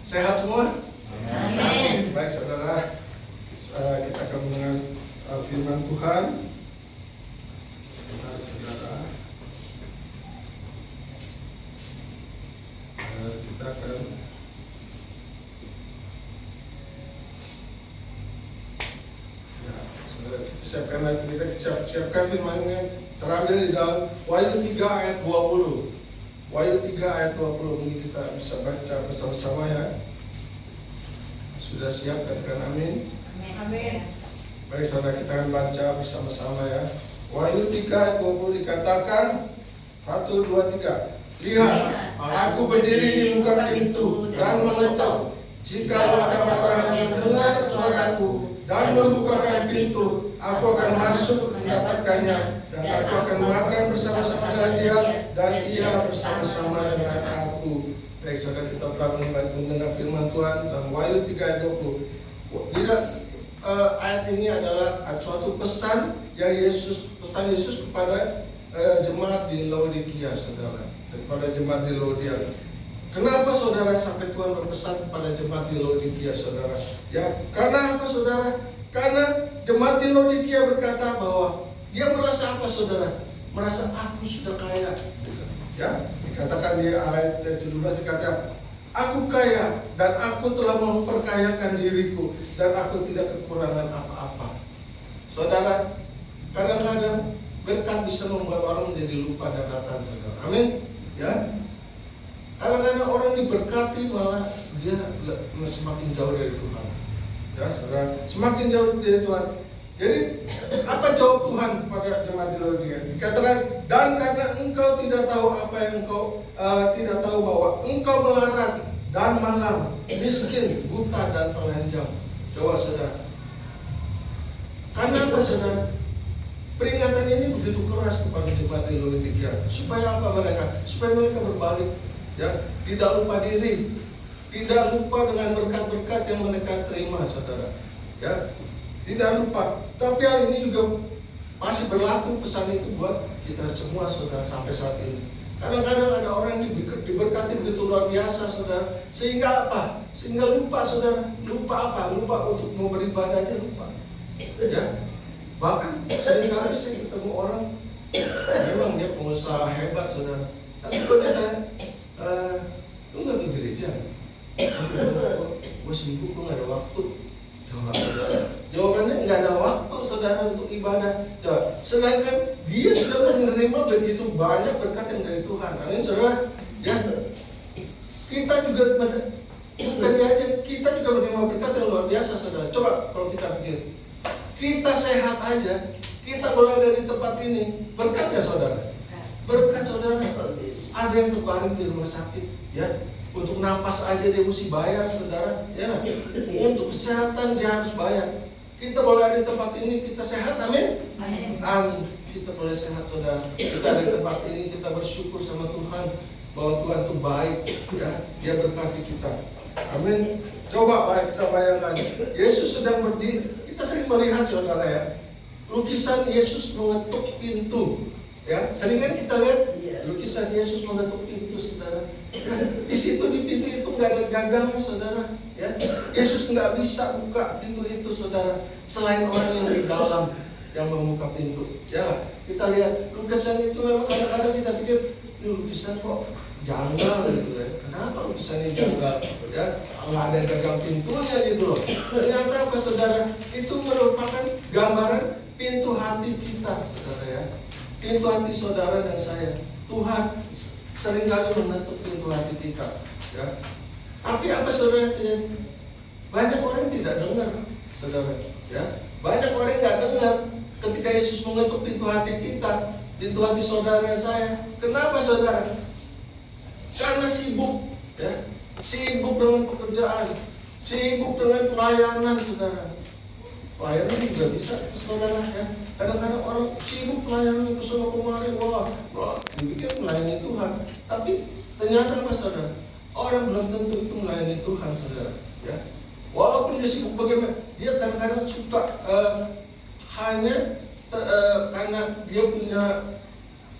Sehat semua? Amin. Baik saudara, kita akan mendengar firman Tuhan. Saudara, kita akan siapkan hati kita, siapkan firman yang terambil di dalam Wahyu 3 ayat 20. Wahyu 3 ayat 20 ini kita bisa baca bersama-sama ya. Sudah siap, katakan amin. Amin. Baik saudara, kita akan baca bersama-sama ya. Wahyu 3 ayat 20 dikatakan 1, 2, 3. Lihat, aku berdiri di muka pintu dan mengetuk. Jikalau ada orang yang mendengar suaraku dan membukakan pintu, aku akan masuk mendapatkannya, dan aku akan makan bersama-sama dengan dia, dan ia bersama-sama dengan aku. Baik saudara, kita telah mendengar firman Tuhan dalam Wahyu 3 ayat 20. Ayat ini adalah suatu pesan yang pesan Yesus kepada jemaat di Laodikia, saudara, kepada jemaat di Laodikia. Kenapa saudara sampai Tuhan berpesan kepada jemaat di Laodikia, saudara? Ya, karena apa, saudara? Karena jemaat di Laodikia berkata bahwa dia merasa apa, saudara? Merasa aku sudah kaya. Ya, dikatakan di ayat 17 dikatakan, aku kaya dan aku telah memperkayakan diriku dan aku tidak kekurangan apa-apa. Saudara, kadang-kadang berkat bisa membuat orang menjadi lupa daratan, saudara. Amin. Ya. Kadang-kadang orang diberkati malah dia semakin jauh dari Tuhan. Ya, saudara, semakin jauh dari Tuhan. Jadi, apa jawab Tuhan kepada jemaat di Laodikia? Dikatakan, dan karena engkau tidak tahu apa yang engkau tidak tahu bahwa engkau melarat dan malam, miskin, buta dan telanjang. Coba saudara. Karena apa, saudara? Peringatan ini begitu keras kepada jemaat di Laodikia. Supaya apa mereka? Supaya mereka berbalik. Ya, tidak lupa diri, tidak lupa dengan berkat-berkat yang mereka terima, saudara. Ya, tidak lupa. Tapi hal ini juga masih berlaku pesan itu buat kita semua, saudara, sampai saat ini. Kadang-kadang ada orang yang diberkati begitu luar biasa, saudara. Sehingga apa? Sehingga lupa, saudara. Lupa apa? Lupa untuk mau beribadah aja lupa. Ya, bahkan seringkali saya ketemu orang, memang dia pengusaha hebat, saudara. Tapi kalau ditanya, lu nggak ke gereja? Gue sibuk, gue nggak ada waktu. Jawab, saudara. Jawabannya nggak ada waktu, saudara, untuk ibadah. Jawab. Sedangkan dia sudah menerima begitu banyak berkat yang dari Tuhan. Amin, saudara. Ya, kita juga bukan dia aja, kita juga menerima berkat yang luar biasa, saudara. Coba kalau kita pikir, kita sehat aja, kita boleh dari tempat ini, berkatnya, saudara. Berkat, saudara. Ada yang terbaring di rumah sakit, ya, untuk napas aja dia mesti bayar, saudara, ya. Untuk kesehatan dia harus bayar. Kita boleh ada di tempat ini, kita sehat, amin. Amin. Kita boleh sehat, saudara. Kita ada di tempat ini, kita bersyukur sama Tuhan bahwa Tuhan itu baik, ya. Dia berkati kita, amin. Coba kita bayangkan, Yesus sedang berdiri. Kita sering melihat, saudara, ya, lukisan Yesus mengetuk pintu. Ya, sering kan kita lihat lukisan Yesus mengetuk pintu, saudara. Ya, di situ di pintu itu nggak ada gagangnya, saudara. Ya, Yesus nggak bisa buka pintu itu, saudara. Selain orang yang di dalam yang membuka pintu. Ya, kita lihat lukisan itu memang kadang-kadang kita pikir ini lukisan kok janggal gitu ya. Kenapa lukisannya janggal? Ya, nggak ada gagang pintunya gitu loh. Ternyata apa, saudara? Itu merupakan gambaran pintu hati kita, saudara, ya. Pintu hati saudara dan saya. Tuhan seringkali mengetuk pintu hati kita, ya. Tapi apa, saudara, yang banyak orang tidak dengar, saudara, ya. Banyak orang nggak dengar ketika Yesus mengetuk pintu hati kita, pintu hati saudara dan saya. Kenapa, saudara? Karena sibuk, ya. Sibuk dengan pekerjaan, sibuk dengan pelayanan, saudara. Pelayanan juga bisa, saudara, ya. Kadang-kadang orang sibuk pelayanan ke sana kemari, wah, dipikir melayani Tuhan. Tapi ternyata apa, saudara? Orang belum tentu itu melayani Tuhan, saudara, ya. Walaupun dia sibuk bagaimana, dia kadang-kadang suka hanya karena dia punya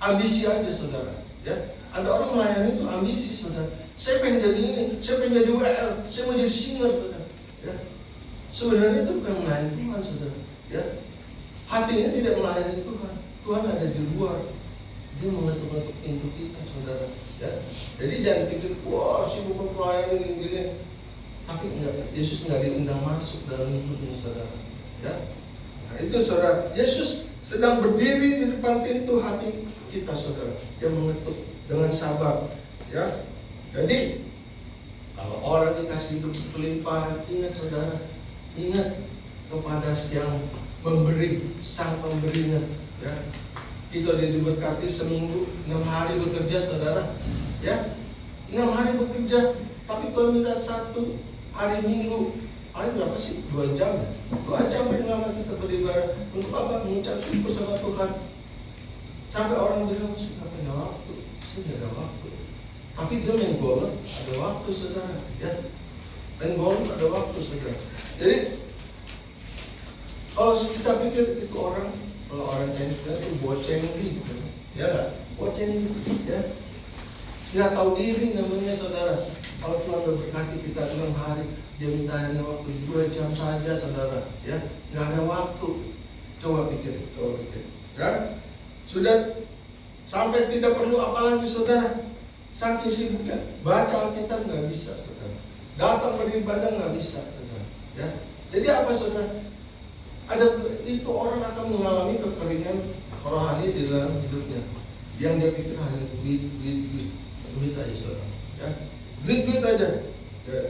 ambisi aja, saudara. Ya, ada orang melayani itu ambisi, saudara. Saya pengen jadi ini, saya pengen jadi WL, saya mau jadi singer, saudara. Ya, sebenarnya itu bukan melayani Tuhan, saudara. Ya, hatinya tidak melayani Tuhan. Tuhan ada di luar. Dia mengetuk-ngetuk pintu kita, saudara. Ya, jadi jangan pikir, wah sibuk melayani gini-gini. Tapi enggak, Yesus nggak diundang masuk dalam hidupnya, saudara. Ya, nah itu saudara. Yesus sedang berdiri di depan pintu hati kita, saudara, yang mengetuk dengan sabar. Ya, jadi kalau orang dikasih hidup berlimpahan, ingat saudara, ingat kepada yang memberi, sang pemberinya. Ya, kita diberkati seminggu 6 hari bekerja, saudara. Ya, 6 hari bekerja, tapi Tuhan minta 1 hari Minggu. Hari berapa sih? 2 jam ya? 2 jam yang lama kita beribadah. Untuk apa? Mengucap syukur sama Tuhan. Sampai orang bilang, saya nggak punya waktu, saya nggak ada waktu. Tapi dia main golf, ada waktu, saudara. Ya, main golf ada waktu, saudara. Jadi kalau kita pikir itu orang, kalau orang Chinese itu boceng gitu, ya nggak? Boceng gitu, ya. Nggak tahu diri namanya, saudara. Kalau Tuhan berkati kita 6 hari, dia minta hanya waktu 2 jam saja, saudara. Ya, nggak ada waktu. Coba pikir, ya. Sudah sampai tidak perlu apa lagi, saudara. Saking sibuknya, baca Alkitab nggak bisa, saudara. Datang beribadah nggak bisa, saudara. Ya, jadi apa, saudara? Ada itu orang akan mengalami kekeringan rohani di dalam hidupnya. Yang dia pikir hanya duit aja, saudara. Ya, duit aja. Ya.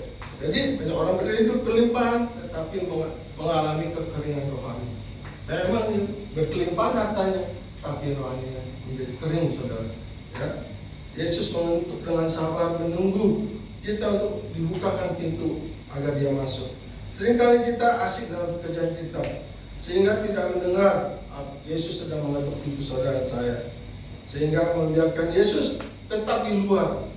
Jadi banyak orang berhidup berlimpahan, tetapi mengalami kekeringan rohani. Memang berkelimpahan hartanya, tapi rohaninya menjadi kering, saudara. Ya, Yesus mengutuk dengan sabar menunggu kita untuk dibukakan pintu agar dia masuk. Seringkali kita asik dalam pekerjaan kita, sehingga tidak mendengar Yesus sedang mengetuk pintu saudara saya, sehingga membiarkan Yesus tetap di luar.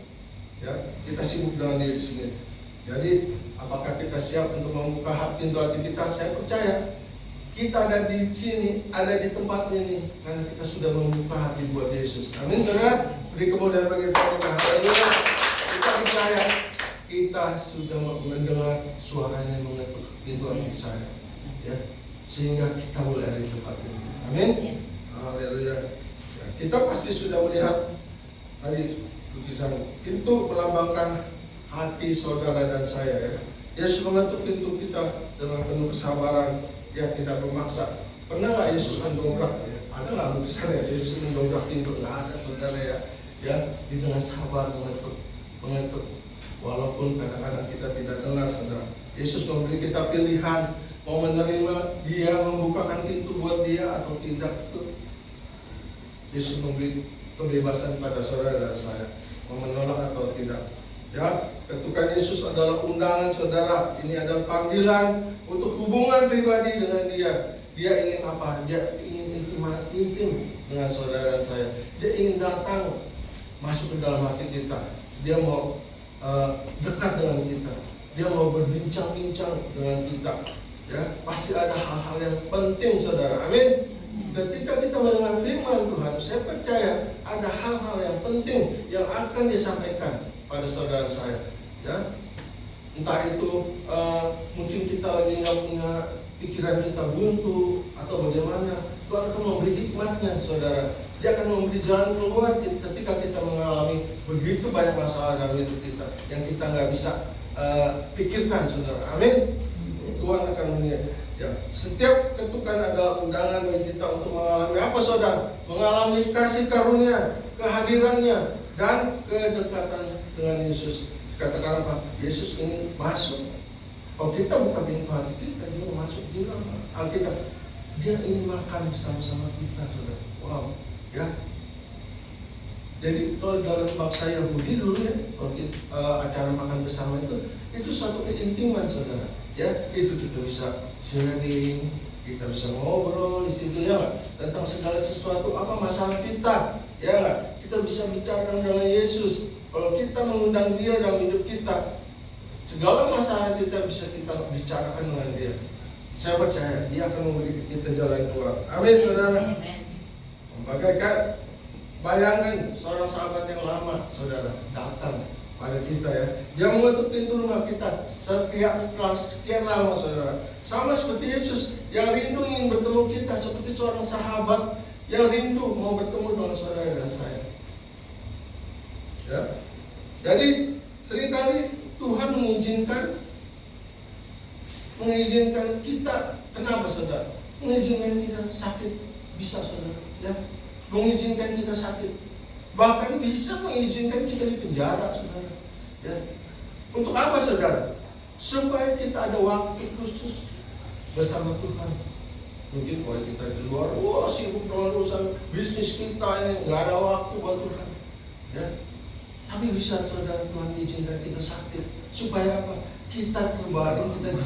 Ya, kita sibuk dengan diri sendiri. Jadi, apakah kita siap untuk membuka pintu hati kita? Saya percaya kita ada di sini, ada di tempat ini karena kita sudah membuka hati buat Yesus. Amin, saudara. Beri kemuliaan bagi Tuhan. Haleluya. Kita percaya kita sudah mendengar suaranya mengetuk pintu hati saya. Ya, sehingga kita mulai dari tempat ini. Amin. Haleluya. Ya, kita pasti sudah melihat tadi lukisan pintu melambangkan hati saudara dan saya, ya. Yesus mengetuk pintu kita dengan penuh kesabaran. Dia tidak memaksa. Pernah nggak Yesus mendobrak? Ya? Ada nggak lukisannya Yesus mendobrak pintu? Nggak ada, saudara, ya. Ya, dia dengan sabar mengetuk. Walaupun kadang-kadang kita tidak dengar, saudara. Yesus memberi kita pilihan mau menerima dia, membukakan pintu buat dia atau tidak. Itu Yesus memberi kebebasan pada saudara dan saya, mau menolak atau tidak. Ya, ketukan Yesus adalah undangan, saudara. Ini adalah panggilan untuk hubungan pribadi dengan dia. Dia ingin apa? Dia ingin intim dengan saudara dan saya. Dia ingin datang masuk ke dalam hati kita. Dia mau dekat dengan kita. Dia mau berbincang-bincang dengan kita. Ya, pasti ada hal-hal yang penting, saudara. Amin. Ketika kita mendengar firman Tuhan, saya percaya ada hal-hal yang penting yang akan disampaikan pada saudara saya. Ya, entah itu mungkin kita lagi nggak punya pikiran, kita buntu atau bagaimana, Tuhan akan memberi hikmatnya, saudara. Dia akan memberi jalan keluar ketika kita mengalami begitu banyak masalah dalam hidup kita yang kita nggak bisa pikirkan, saudara. Amin. Tuhan akan mengingat. Ya, setiap ketukan adalah undangan bagi kita untuk mengalami apa, saudara? Mengalami kasih karunia, kehadirannya, dan kedekatan dengan Yesus. Katakan apa? Yesus ingin masuk. Kalau kita buka pintu hati kita, dia mau masuk juga. Alkitab, dia ingin makan bersama-sama kita, saudara. Wow, ya. Jadi kalau dalam bangsa Yahudi dulu, ya, kalau acara makan bersama itu suatu keintiman, saudara. Ya, itu kita bisa sharing, kita bisa ngobrol di situ, ya nggak? Tentang segala sesuatu, apa masalah kita, ya nggak? Kita bisa bicara dengan Yesus. Kalau kita mengundang dia dalam hidup kita, segala masalah kita bisa kita bicarakan dengan dia. Saya percaya dia akan memberi kita jalan keluar. Amin, saudara. Bagaikan Bayangkan seorang sahabat yang lama, saudara, datang pada kita ya. Dia mengetuk pintu rumah kita setelah sekian lama, saudara. Sama seperti Yesus yang rindu ingin bertemu kita, seperti seorang sahabat yang rindu mau bertemu dengan saudara dan saya. Ya. Jadi seringkali Tuhan mengizinkan kita, kenapa saudara? Mengizinkan kita sakit, bisa saudara, ya. Mengizinkan kita sakit, bahkan bisa mengizinkan kita di penjara, saudara. Ya. Untuk apa, saudara? Supaya kita ada waktu khusus bersama Tuhan. Mungkin kalau kita di luar, wah sibuk dengan urusan bisnis kita ini, nggak ada waktu buat Tuhan. Ya. Tapi bisa, saudara, Tuhan izinkan kita sakit supaya apa? Kita terbaring, kita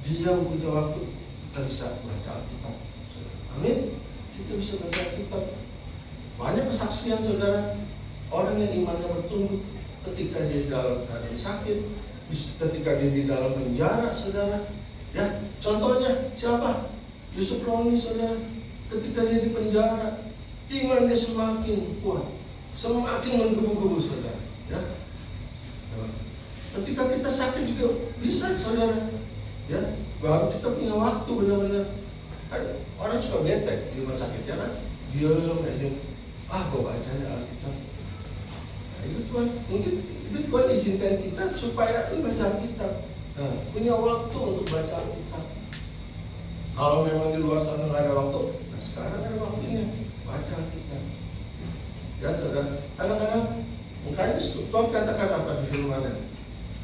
diam punya waktu, kita bisa baca Alkitab. Amin. Kita bisa baca Alkitab. Banyak kesaksian, saudara, orang yang imannya bertumbuh ketika dia dalam keadaan sakit, ketika dia di dalam penjara, saudara. Ya, contohnya siapa? Yusuf Roni, saudara. Ketika dia di penjara, iman dia semakin kuat, semakin menggebu-gebu, saudara. Ya. Ketika kita sakit juga bisa, saudara. Ya, baru kita punya waktu benar-benar. Kan orang suka bete di rumah sakit, ya kan? Diam aja. Gue bacanya Alkitab. Nah, itu Tuhan, mungkin itu Tuhan izinkan kita supaya lu baca Alkitab. Nah, punya waktu untuk baca Alkitab. Kalau memang di luar sana nggak ada waktu, nah sekarang ada waktunya baca Alkitab. Ya, saudara. Kadang-kadang makanya Tuhan katakan apa di firman-Nya?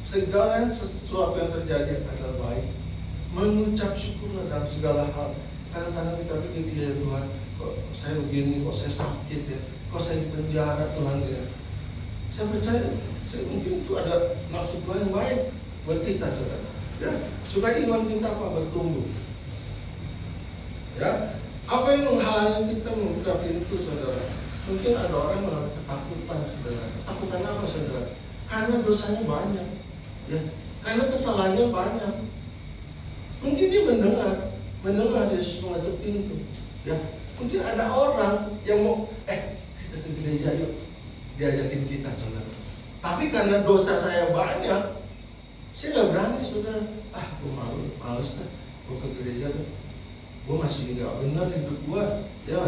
Segala sesuatu yang terjadi adalah baik. Mengucap syukurlah dalam segala hal. Kadang-kadang kita pikir, ya Tuhan, kok saya begini, kok saya sakit ya, kok saya di penjara, Tuhan ya. Saya percaya, mungkin itu ada maksud Tuhan yang baik buat kita, saudara. Ya, supaya iman kita apa? Bertumbuh. Ya, apa yang menghalangi kita membuka pintu, saudara? Mungkin ada orang yang mengalami ketakutan, saudara. Ketakutan apa, saudara? Karena dosanya banyak, ya, karena kesalahannya banyak. Mungkin dia mendengar Yesus mengetuk pintu, ya. Mungkin ada orang yang mau, kita ke gereja yuk, diajakin kita, saudara. Tapi karena dosa saya banyak, saya nggak berani, saudara. Gue males dah, gue ke gereja tuh. Gue masih nggak benar hidup gue, ya.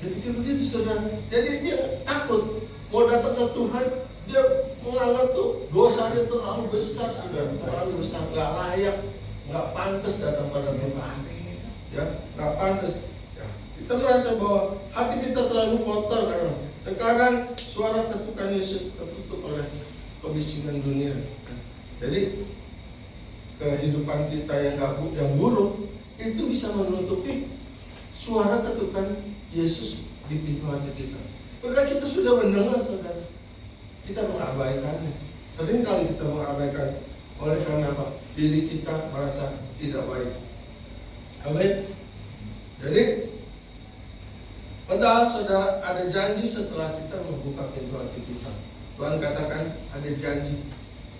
Dia pikir begitu, saudara. Jadi dia takut mau datang ke Tuhan. Dia menganggap tuh dosa dia terlalu besar, saudara, terlalu besar, nggak layak, nggak pantas datang pada Tuhan. Ya, nggak pantas. Ya, kita merasa bahwa hati kita terlalu kotor karena sekarang suara ketukan Yesus tertutup oleh kebisingan dunia. Jadi kehidupan kita yang buruk itu bisa menutupi suara ketukan Yesus di pintu hati kita. Padahal kita sudah mendengar, saudara, kita mengabaikannya. Sering kali kita mengabaikan. Oleh karena apa? Diri kita merasa tidak baik. Amin. Jadi padahal, saudara, ada janji setelah kita membuka pintu hati kita. Tuhan katakan ada janji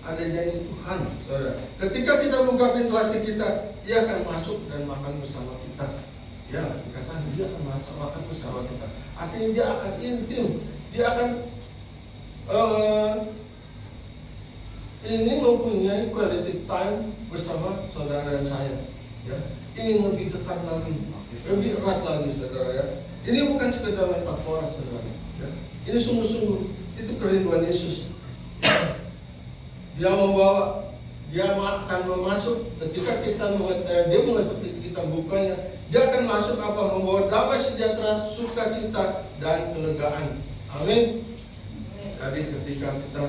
Tuhan, saudara. Ketika kita buka pintu hati kita, Dia akan masuk dan makan bersama kita. Ya, dikatakan Dia akan makan bersama kita. Artinya Dia akan intim, Dia akan ingin mempunyai quality time bersama saudara dan saya. Ya, ingin lebih dekat lagi, lebih erat lagi, saudara. Ya, ini bukan sekedar metafora, saudara. Ya, ini sungguh-sungguh itu kerinduan Yesus. Dia akan masuk ketika dia mengetuk pintu kita bukanya. Dia akan masuk apa? Membawa damai sejahtera, sukacita dan kelegaan. Amin. Jadi ketika kita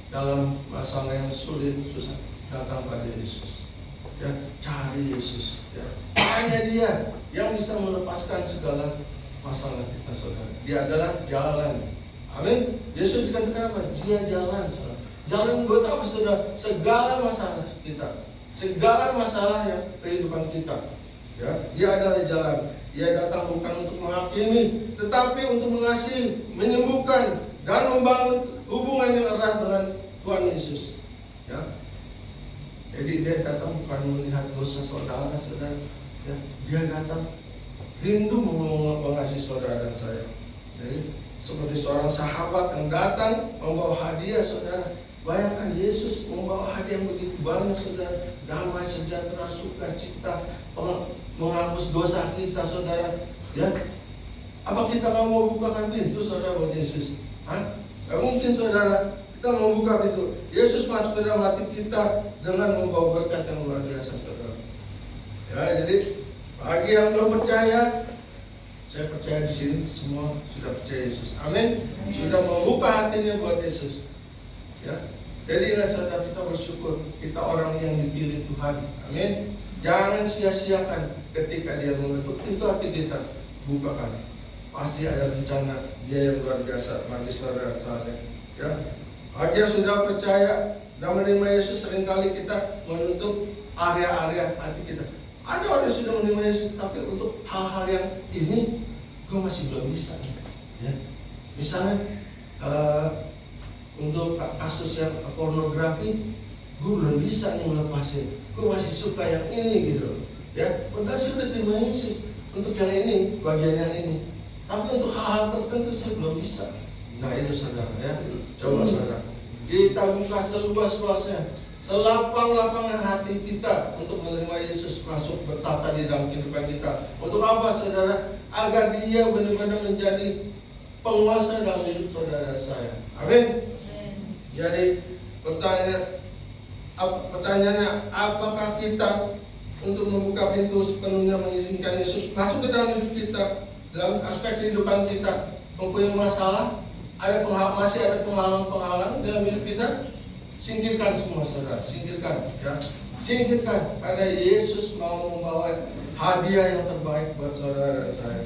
dalam masalah yang sulit, susah, datang pada Yesus. Ya, cari Yesus. Ya, hanya Dia yang bisa melepaskan segala masalah kita, saudara. Dia adalah jalan. Amin. Yesus dikatakan apa? Dia jalan, saudara. Jalan buat apa, saudara? Segala masalah kita, segala masalah yang kehidupan kita. Ya, Dia adalah jalan. Dia datang bukan untuk menghakimi, tetapi untuk mengasihi, menyembuhkan, dan membangun hubungan yang erat dengan Tuhan Yesus. Ya. Jadi Dia datang bukan melihat dosa saudara. Ya. Dia datang rindu mengasihi saudara dan saya. Jadi Seperti seorang sahabat yang datang membawa hadiah, saudara. Bayangkan Yesus membawa hadiah yang begitu banyak, saudara. Damai, sejahtera, sukacita, menghapus dosa kita, saudara. Ya, apa kita nggak mau bukakan pintu, saudara, buat Yesus? Gak mungkin, saudara. Kita mau buka pintu. Yesus masuk ke dalam hati kita dengan membawa berkat yang luar biasa, saudara. Ya, jadi bagi yang belum percaya, saya percaya di sini semua sudah percaya Yesus. Amin. Sudah membuka hatinya buat Yesus. Ya. Jadi ingat, saudara, kita bersyukur kita orang yang dipilih Tuhan. Amin. Jangan sia-siakan ketika Dia mengetuk pintu hati kita. Bukakan. Pasti ada rencana Dia yang luar biasa bagi saudara saya. Ya. Bagi yang sudah percaya dan menerima Yesus, seringkali kita menutup area-area hati kita. Ada orang yang sudah menerima Yesus, tapi untuk hal-hal yang ini gue masih belum bisa. Ya. Misalnya untuk kasus yang pornografi, gue belum bisa nih melepasin. Gue masih suka yang ini gitu. Ya, padahal saya udah terima Yesus untuk yang ini, bagian yang ini. Tapi untuk hal-hal tertentu saya belum bisa. Nah itu, saudara, ya. Coba, saudara, kita buka seluas-luasnya, selapang-lapangnya hati kita untuk menerima Yesus masuk bertata di dalam kehidupan kita. Untuk apa, saudara? Agar Dia benar-benar menjadi penguasa dalam hidup saudara saya. Amin. Jadi pertanyaannya, apakah kita untuk membuka pintu sepenuhnya mengizinkan Yesus masuk ke dalam hidup kita, dalam aspek kehidupan kita? Mempunyai masalah, masih ada penghalang-penghalang dalam hidup kita? Singkirkan semua, saudara, singkirkan, ya. Singkirkan, karena Yesus mau membawa hadiah yang terbaik buat saudara dan saya.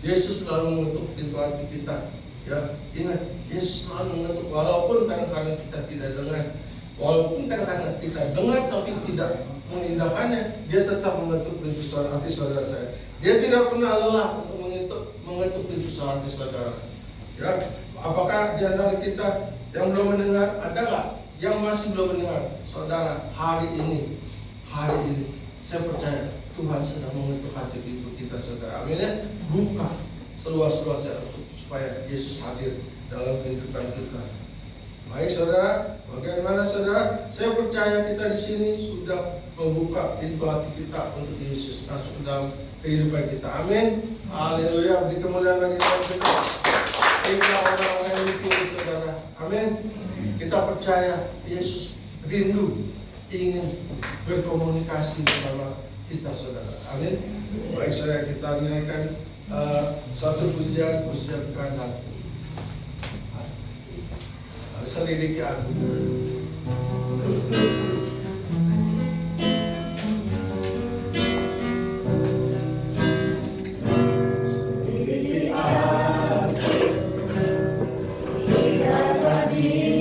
Yesus selalu mengetuk pintu hati kita, ya. Ingat, Yesus selalu mengetuk, walaupun kadang-kadang kita tidak dengar, walaupun kadang-kadang kita dengar tapi tidak mengindahkannya, Dia tetap mengetuk pintu hati saudara saya. Dia tidak pernah lelah untuk mengetuk pintu hati saudara. Ya, apakah di antara kita yang belum mendengar? Ada nggak yang masih belum mendengar? Saudara, hari ini saya percaya Tuhan sedang mengetuk hati pintu kita, saudara. Amin, ya. Buka seluas-luasnya supaya Yesus hadir dalam kehidupan kita. Baik, saudara, bagaimana, saudara? Saya percaya kita di sini sudah membuka pintu hati kita untuk Yesus masuk ke dalam kehidupan kita. Amin. Haleluya. Beri kemuliaan bagi Tuhan kita. Kita orang-orang yang dipilih, saudara. Amin. Kita percaya Yesus rindu ingin berkomunikasi bersama kita, saudara. Amin. Baik, saudara, kita naikkan satu pujian kanan. Selidiki aku. Yeah.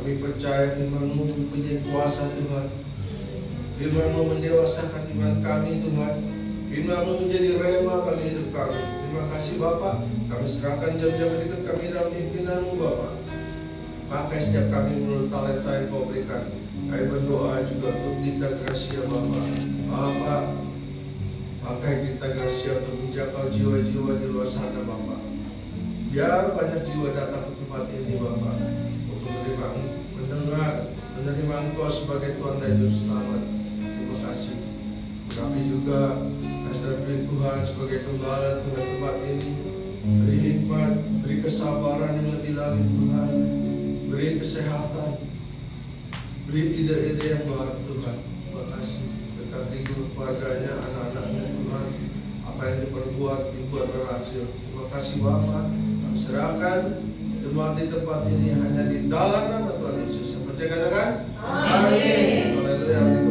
Kami percaya firman-Mu mempunyai kuasa Tuhan. Firman-Mu mendewasakan iman kami Tuhan. Firman-Mu menjadi rema bagi hidup kami. Terima kasih Bapa. Kami serahkan jam-jam berikut kami dalam pimpinan-Mu Bapa. Pakai setiap kami menurut talenta yang Kau berikan. Kami berdoa juga untuk minta gracia Bapa. Bapa, pakai kita gracia untuk menjangkau jiwa-jiwa di luar sana Bapa. Biar banyak jiwa datang ke tempat ini Bapa, untuk menerima Engkau sebagai Tuhan dan Juru Selamat. Terima kasih. Kami juga Pastor beri Tuhan sebagai gembala Tuhan tempat ini. Beri hikmat, beri kesabaran yang lebih lagi Tuhan. Beri kesehatan, beri ide-ide yang baru Tuhan. Terima kasih. Berkati keluarganya, anak-anaknya Tuhan. Apa yang dibuat berhasil. Terima kasih Bapa. Kami serahkan jemaat di tempat ini hanya di dalam nama Tuhan Yesus. Percaya katakan? Amin. Haleluya.